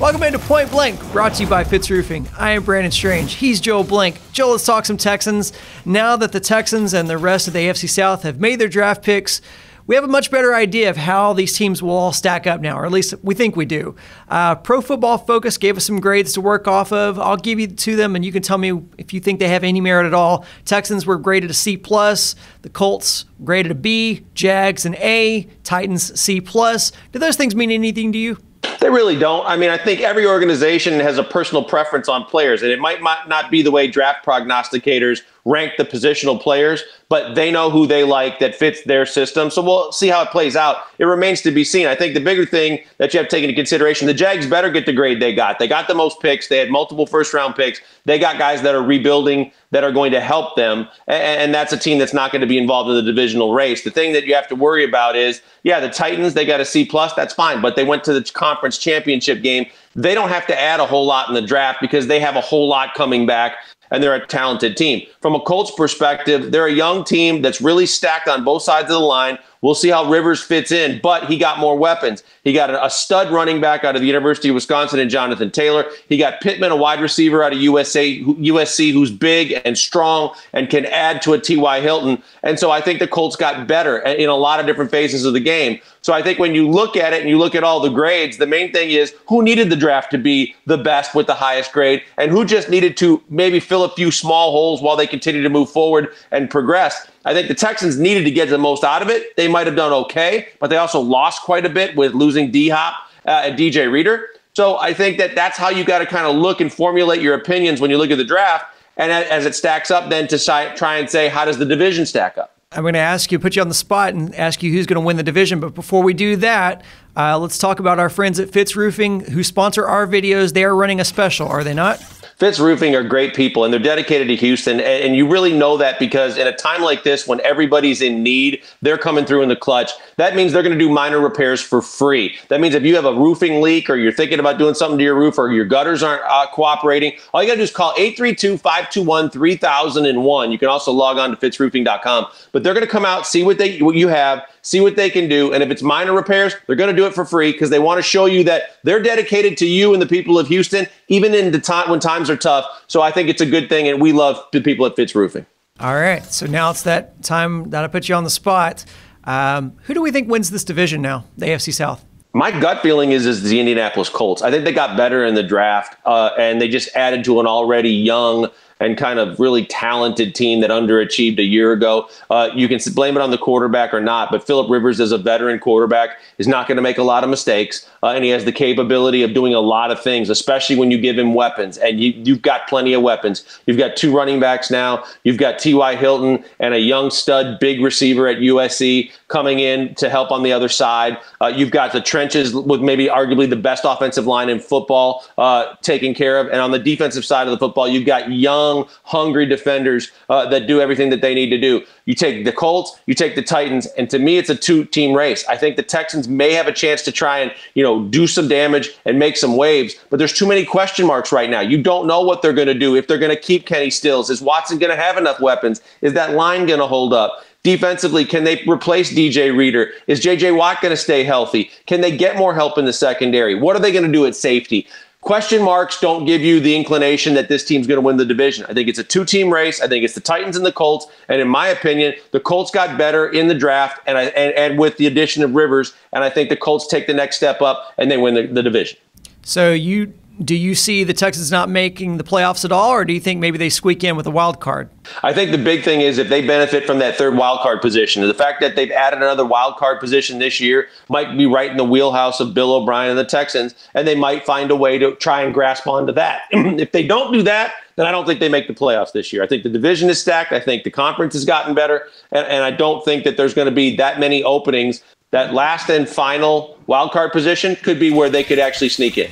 Welcome into Point Blank, brought to you by Fitz Roofing. I am Brandon Strange. He's Joe Blank. Joe, let's talk some Texans. Now that the Texans and the rest of the AFC South have made their draft picks, we have a much better idea of how these teams will all stack up now, or at least we think we do. Pro Football Focus gave us some grades to work off of. I'll give you to them, and you can tell me if you think they have any merit at all. Texans were graded a C+, the Colts graded a B, Jags an A, Titans C+. Do those things mean anything to you? They really don't. I mean, I think every organization has a personal preference on players, and it might not be the way draft prognosticators rank the positional players, but they know who they like that fits their system. So we'll see how it plays out. It remains to be seen. I think the bigger thing that you have to take into consideration, the Jags better get the grade they got. They got the most picks. They had multiple first-round picks. They got guys that are rebuilding that are going to help them, and that's a team that's not going to be involved in the divisional race. The thing that you have to worry about is, yeah, the Titans, they got a C+, that's fine, but they went to the conference championship game. They don't have to add a whole lot in the draft because they have a whole lot coming back, and they're a talented team. From a Colts perspective, they're a young team that's really stacked on both sides of the line. We'll see how Rivers fits in, but he got more weapons. He got a stud running back out of the University of Wisconsin in Jonathan Taylor. He got Pittman, a wide receiver out of USC, who's big and strong and can add to a T.Y. Hilton. And so I think the Colts got better in a lot of different phases of the game. So I think when you look at it and you look at all the grades, the main thing is who needed the draft to be the best with the highest grade and who just needed to maybe fill a few small holes while they continue to move forward and progress. I think the Texans needed to get the most out of it. They might have done okay, but they also lost quite a bit with losing D-Hop and DJ Reader. So I think that's how you got to kind of look and formulate your opinions when you look at the draft. And as it stacks up, then to try and say, how does the division stack up? I'm going to ask you, put you on the spot and ask you who's going to win the division. But before we do that, let's talk about our friends at Fitz Roofing who sponsor our videos. They are running a special, are they not? Fitz Roofing are great people, and they're dedicated to Houston. And you really know that because in a time like this, when everybody's in need, they're coming through in the clutch. That means they're going to do minor repairs for free. That means if you have a roofing leak or you're thinking about doing something to your roof or your gutters aren't cooperating, all you got to do is call 832-521-3001. You can also log on to fitzroofing.com. But they're going to come out, see what you have, see what they can do. And if it's minor repairs, they're going to do it for free because they want to show you that they're dedicated to you and the people of Houston, even in the time when times are tough. So I think it's a good thing, and we love the people at Fitz Roofing. All right, so now it's that time that I put you on the spot. Who do we think wins this division now, the AFC South? My gut feeling is the Indianapolis Colts. I think they got better in the draft, and they just added to an already young and kind of really talented team that underachieved a year ago. You can blame it on the quarterback or not, but Phillip Rivers as a veteran quarterback is not going to make a lot of mistakes, and he has the capability of doing a lot of things, especially when you give him weapons, and you've got plenty of weapons. You've got two running backs now. You've got T.Y. Hilton and a young stud big receiver at USC coming in to help on the other side. You've got the trenches with maybe arguably the best offensive line in football taken care of, and on the defensive side of the football, you've got young, hungry defenders that do everything that they need to do. You take the Colts, you take the Titans, and to me, it's a two-team race. I think the Texans may have a chance to try and, do some damage and make some waves, but there's too many question marks right now. You don't know what they're going to do, if they're going to keep Kenny Stills. Is Watson going to have enough weapons? Is that line going to hold up? Defensively, can they replace DJ Reader? Is J.J. Watt going to stay healthy? Can they get more help in the secondary? What are they going to do at safety? Question marks don't give you the inclination that this team's going to win the division. I think it's a two-team race. I think it's the Titans and the Colts. And in my opinion, the Colts got better in the draft and with the addition of Rivers. And I think the Colts take the next step up and they win the division. So do you see the Texans not making the playoffs at all, or do you think maybe they squeak in with a wild card? I think the big thing is if they benefit from that third wild card position. The fact that they've added another wild card position this year might be right in the wheelhouse of Bill O'Brien and the Texans, and they might find a way to try and grasp onto that. If they don't do that, then I don't think they make the playoffs this year. I think the division is stacked. I think the conference has gotten better, and I don't think that there's going to be that many openings. That last and final wild card position could be where they could actually sneak in.